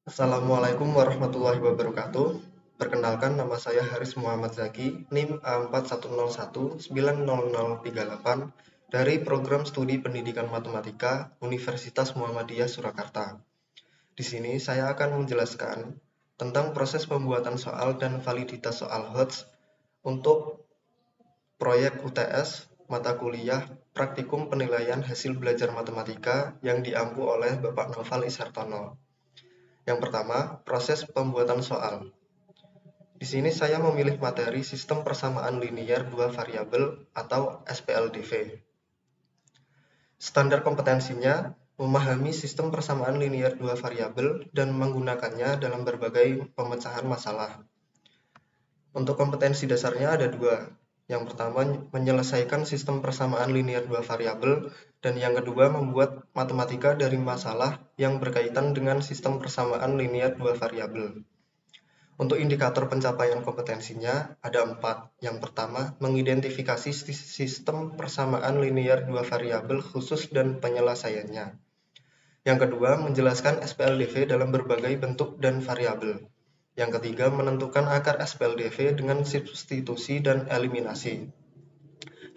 Assalamualaikum warahmatullahi wabarakatuh. Perkenalkan, nama saya Haris Muhammad Zaki, NIM A4101900038 dari Program Studi Pendidikan Matematika Universitas Muhammadiyah Surakarta. Di sini saya akan menjelaskan tentang proses pembuatan soal dan validitas soal HOTS untuk proyek UTS mata kuliah Praktikum Penilaian Hasil Belajar Matematika yang diampu oleh Bapak Noval Isartono. Yang pertama, proses pembuatan soal. Di sini saya memilih materi sistem persamaan linier dua variabel atau SPLDV. Standar kompetensinya memahami sistem persamaan linier dua variabel dan menggunakannya dalam berbagai pemecahan masalah. Untuk kompetensi dasarnya ada dua. Yang pertama, menyelesaikan sistem persamaan linier dua variabel, dan yang kedua, membuat matematika dari masalah yang berkaitan dengan sistem persamaan linier dua variabel. Untuk indikator pencapaian kompetensinya ada 4. Yang pertama, mengidentifikasi sistem persamaan linier dua variabel khusus dan penyelesaiannya. Yang kedua, menjelaskan SPLDV dalam berbagai bentuk dan variabel. Yang ketiga, menentukan akar SPLDV dengan substitusi dan eliminasi.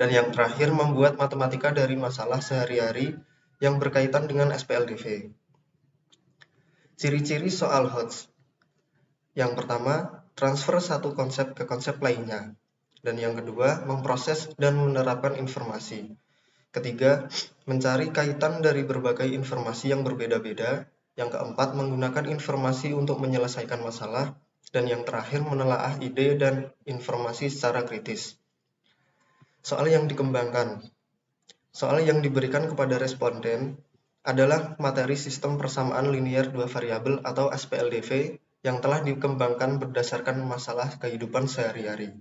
Dan yang terakhir, membuat matematika dari masalah sehari-hari yang berkaitan dengan SPLDV. Ciri-ciri soal HOTS. Yang pertama, transfer satu konsep ke konsep lainnya. Dan yang kedua, memproses dan menerapkan informasi. Ketiga, mencari kaitan dari berbagai informasi yang berbeda-beda. Yang keempat, menggunakan informasi untuk menyelesaikan masalah. Dan yang terakhir, menelaah ide dan informasi secara kritis. Soal yang dikembangkan. Soal yang diberikan kepada responden adalah materi sistem persamaan linier dua variabel atau SPLDV yang telah dikembangkan berdasarkan masalah kehidupan sehari-hari.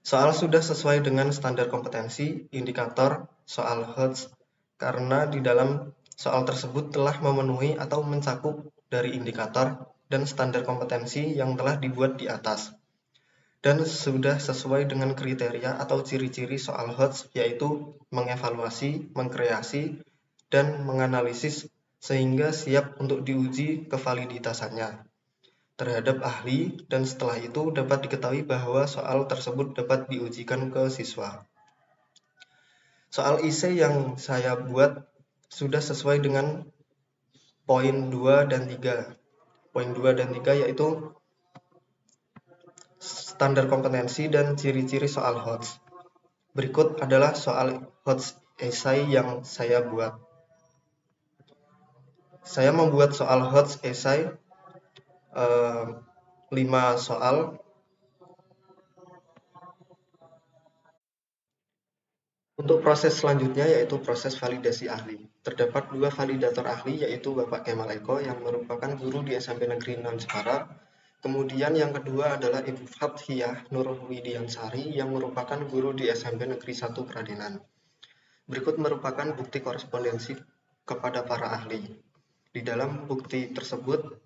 Soal sudah sesuai dengan standar kompetensi indikator soal HOTS karena di dalam soal tersebut telah memenuhi atau mencakup dari indikator dan standar kompetensi yang telah dibuat di atas. Dan sudah sesuai dengan kriteria atau ciri-ciri soal HOTS, yaitu mengevaluasi, mengkreasi, dan menganalisis sehingga siap untuk diuji kevaliditasannya terhadap ahli, dan setelah itu dapat diketahui bahwa soal tersebut dapat diujikan ke siswa. Soal IC yang saya buat sudah sesuai dengan poin 2 dan 3. Poin 2 dan 3 yaitu standar kompetensi dan ciri-ciri soal HOTS. Berikut adalah soal HOTS esai yang saya buat. Saya membuat soal HOTS esai 5 soal. Untuk proses selanjutnya yaitu proses validasi ahli. Terdapat 2 validator ahli yaitu Bapak Kemal Eko yang merupakan guru di SMP Negeri 6 Jepara. Kemudian yang kedua adalah Ibu Fathiyah Nur Widiansari yang merupakan guru di SMP Negeri 1 Kradenan. Berikut merupakan bukti korespondensi kepada para ahli. Di dalam bukti tersebut,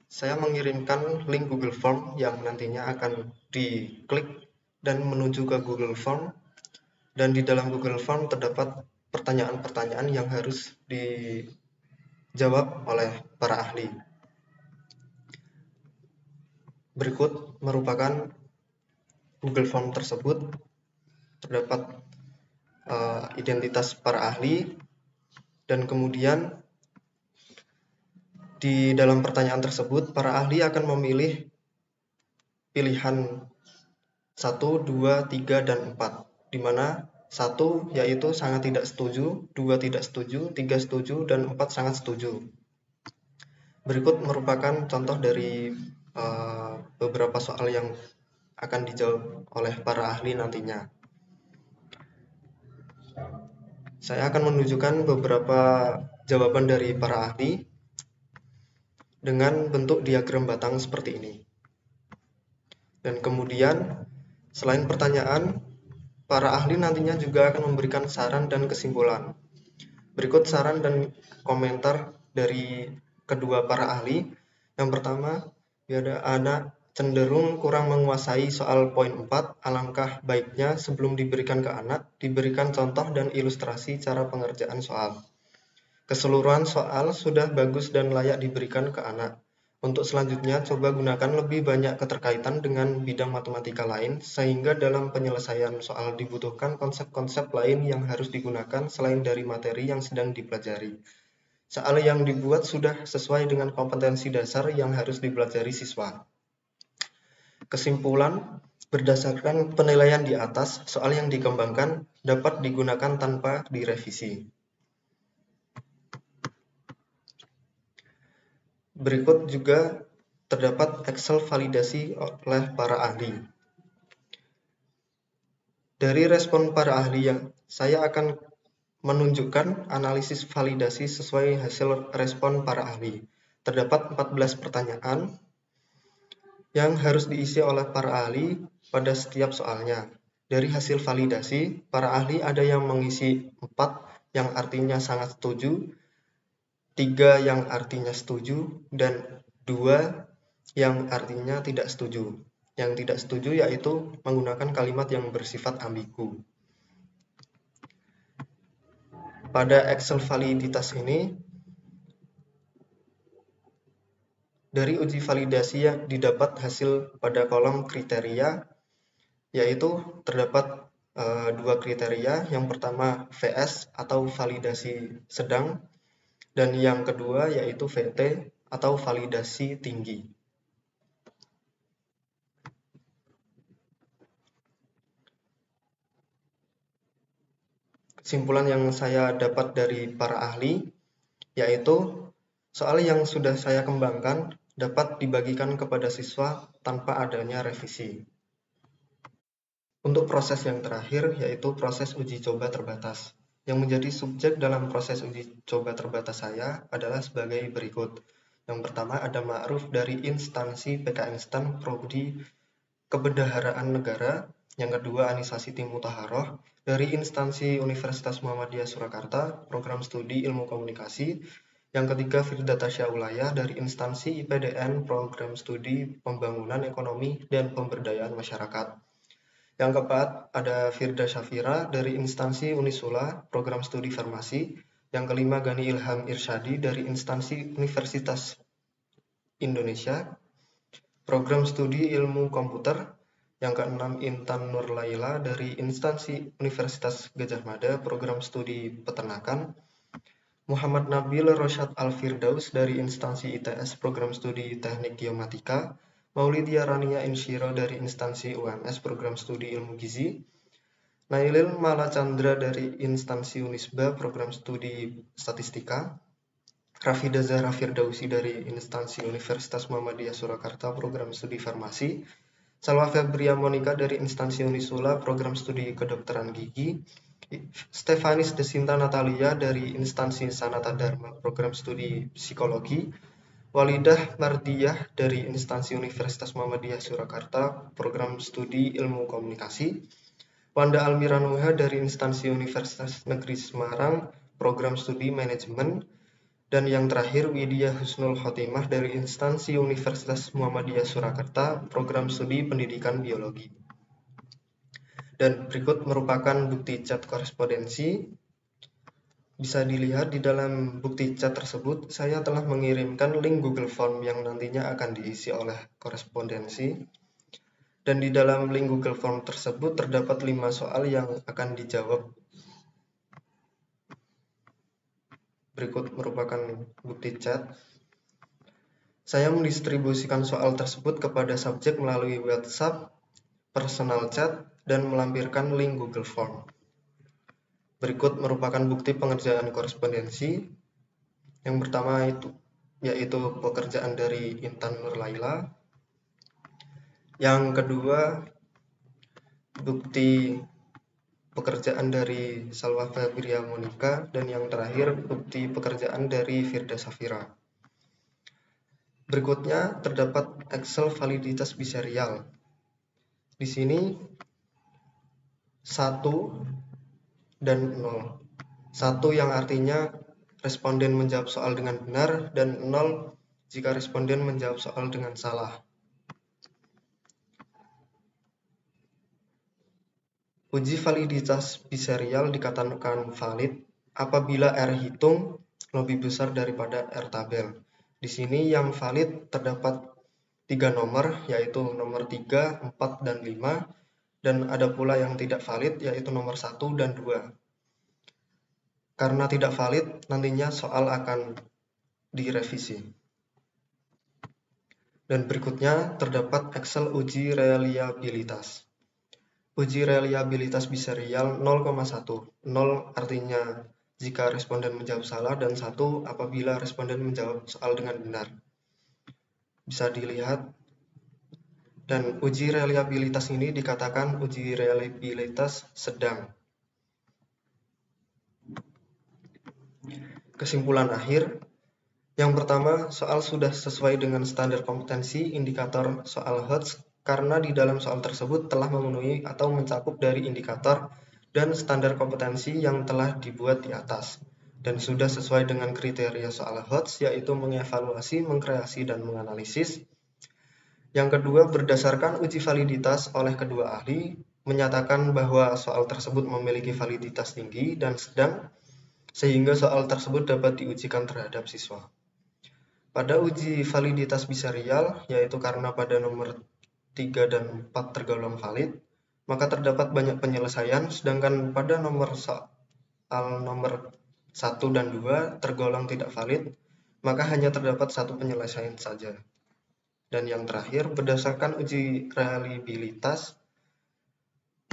saya mengirimkan link Google Form yang nantinya akan diklik dan menuju ke Google Form. Dan di dalam Google Form terdapat pertanyaan-pertanyaan yang harus dijawab oleh para ahli. Berikut merupakan Google Form tersebut. Terdapat identitas para ahli, dan kemudian di dalam pertanyaan tersebut para ahli akan memilih pilihan 1, 2, 3, dan 4, di mana 1 yaitu sangat tidak setuju, 2 tidak setuju, 3 setuju, dan 4 sangat setuju. Berikut merupakan contoh dari beberapa soal yang akan dijawab oleh para ahli nantinya. Saya akan menunjukkan beberapa jawaban dari para ahli dengan bentuk diagram batang seperti ini. Dan kemudian, selain pertanyaan, para ahli nantinya juga akan memberikan saran dan kesimpulan. Berikut saran dan komentar dari kedua para ahli. Yang pertama, biar anak cenderung kurang menguasai soal poin 4, alangkah baiknya sebelum diberikan ke anak, diberikan contoh dan ilustrasi cara pengerjaan soal. Keseluruhan soal sudah bagus dan layak diberikan ke anak. Untuk selanjutnya, coba gunakan lebih banyak keterkaitan dengan bidang matematika lain, sehingga dalam penyelesaian soal dibutuhkan konsep-konsep lain yang harus digunakan selain dari materi yang sedang dipelajari. Soal yang dibuat sudah sesuai dengan kompetensi dasar yang harus dipelajari siswa. Kesimpulan, berdasarkan penilaian di atas, soal yang dikembangkan dapat digunakan tanpa direvisi. Berikut juga terdapat Excel validasi oleh para ahli. Dari respon para ahli saya akan menunjukkan analisis validasi sesuai hasil respon para ahli. Terdapat 14 pertanyaan yang harus diisi oleh para ahli pada setiap soalnya. Dari hasil validasi, para ahli ada yang mengisi 4 yang artinya sangat setuju, 3 yang artinya setuju, dan 2 yang artinya tidak setuju. Yang tidak setuju yaitu menggunakan kalimat yang bersifat ambigu. Pada Excel validitas ini, dari uji validasi yang didapat hasil pada kolom kriteria, yaitu terdapat 2 kriteria. Yang pertama VS atau validasi sedang, dan yang kedua yaitu VT atau validasi tinggi. Kesimpulan yang saya dapat dari para ahli yaitu soal yang sudah saya kembangkan dapat dibagikan kepada siswa tanpa adanya revisi. Untuk proses yang terakhir yaitu proses uji coba terbatas. Yang menjadi subjek dalam proses uji coba terbatas saya adalah sebagai berikut. Yang pertama ada ma'ruf dari instansi PK Instan Prodi Kebendaharaan Negara. Yang kedua Anissa Siti Mutaharoh dari instansi Universitas Muhammadiyah Surakarta, program studi Ilmu Komunikasi. Yang ketiga Firda Tasya Ulayah dari instansi IPDN, program studi Pembangunan Ekonomi dan Pemberdayaan Masyarakat. Yang keempat, ada Firda Syafira dari instansi Unisula, program studi farmasi. Yang kelima, Gani Ilham Irsyadi dari instansi Universitas Indonesia, program studi ilmu komputer. Yang keenam, Intan Nur Laila dari instansi Universitas Gadjah Mada, program studi peternakan. Muhammad Nabil Rosyad Al-Firdaus dari instansi ITS, program studi teknik geomatika. Maulidia Rania Insyiro dari instansi UMS, program studi ilmu gizi. Nailil Malachandra dari instansi Unisba, program studi statistika. Rafida Zahra Firdausi dari instansi Universitas Muhammadiyah Surakarta, program studi farmasi. Salwa Febria Monika dari instansi Unisula, program studi kedokteran gigi. Stefanis Desinta Natalia dari instansi Sanata Dharma, program studi psikologi. Walidah Mardiyah dari instansi Universitas Muhammadiyah Surakarta, program studi ilmu komunikasi. Wanda Almira Nuha dari instansi Universitas Negeri Semarang, program studi manajemen. Dan yang terakhir Widya Husnul Khotimah dari instansi Universitas Muhammadiyah Surakarta, program studi pendidikan biologi. Dan berikut merupakan bukti chat korespondensi. Bisa dilihat di dalam bukti chat tersebut, saya telah mengirimkan link Google Form yang nantinya akan diisi oleh korespondensi. Dan di dalam link Google Form tersebut terdapat 5 soal yang akan dijawab. Berikut merupakan bukti chat. Saya mendistribusikan soal tersebut kepada subjek melalui WhatsApp, personal chat, dan melampirkan link Google Form. Berikut merupakan bukti pengerjaan korespondensi. Yang pertama yaitu pekerjaan dari Intan Nur Laila. Yang kedua, bukti pekerjaan dari Salwa Febria Monika. Dan yang terakhir, bukti pekerjaan dari Firda Syafira. Berikutnya terdapat Excel validitas biserial. Di sini 1 dan 0. 1 yang artinya responden menjawab soal dengan benar, dan 0 jika responden menjawab soal dengan salah. Uji validitas biserial dikatakan valid apabila R hitung lebih besar daripada R tabel. Di sini yang valid terdapat 3 nomor, yaitu nomor 3, 4, dan 5, dan ada pula yang tidak valid, yaitu nomor 1 dan 2. Karena tidak valid, nantinya soal akan direvisi. Dan berikutnya terdapat Excel uji reliabilitas. Uji reliabilitas biserial 0,1. 0 artinya jika responden menjawab salah dan 1 apabila responden menjawab soal dengan benar. Bisa dilihat. Dan uji reliabilitas ini dikatakan uji reliabilitas sedang. Kesimpulan akhir, yang pertama, soal sudah sesuai dengan standar kompetensi indikator soal HOTS karena di dalam soal tersebut telah memenuhi atau mencakup dari indikator dan standar kompetensi yang telah dibuat di atas dan sudah sesuai dengan kriteria soal HOTS, yaitu mengevaluasi, mengkreasi, dan menganalisis. Yang kedua, berdasarkan uji validitas oleh kedua ahli, menyatakan bahwa soal tersebut memiliki validitas tinggi dan sedang, sehingga soal tersebut dapat diujikan terhadap siswa. Pada uji validitas biserial, yaitu karena pada nomor 3 dan 4 tergolong valid, maka terdapat banyak penyelesaian, sedangkan pada nomor soal nomor 1 dan 2 tergolong tidak valid, maka hanya terdapat satu penyelesaian saja. Dan yang terakhir, berdasarkan uji reliabilitas,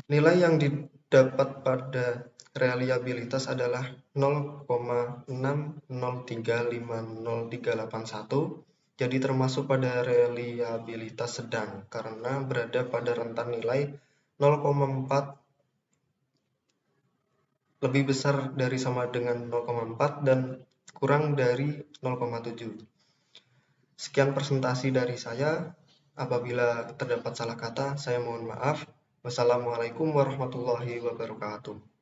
nilai yang didapat pada reliabilitas adalah 0,60350381, jadi termasuk pada reliabilitas sedang karena berada pada rentan nilai 0,4 lebih besar dari sama dengan 0,4 dan kurang dari 0,7. Sekian presentasi dari saya. Apabila terdapat salah kata, saya mohon maaf. Wassalamualaikum warahmatullahi wabarakatuh.